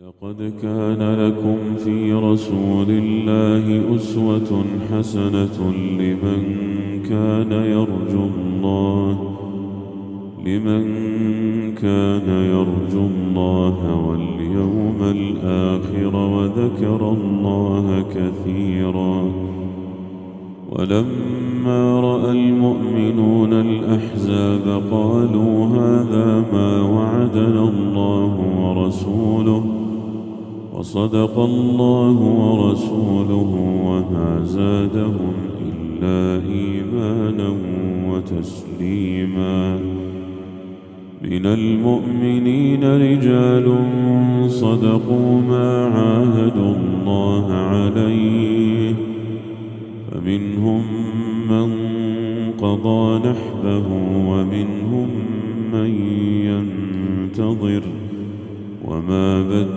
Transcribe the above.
لقد كان لكم في رسول الله أسوة حسنة لمن كان يرجو الله واليوم الآخر وذكر الله كثيرا. ولما رأى المؤمنون الأحزاب قالوا هذا ما وعدنا الله ورسوله وصدق الله ورسوله وما زادهم إلا إيمانا وتسليما. من المؤمنين رجال صدقوا ما عاهدوا الله عليه فمنهم من قضى نحبه ومنهم من ينتظر وما بدلوا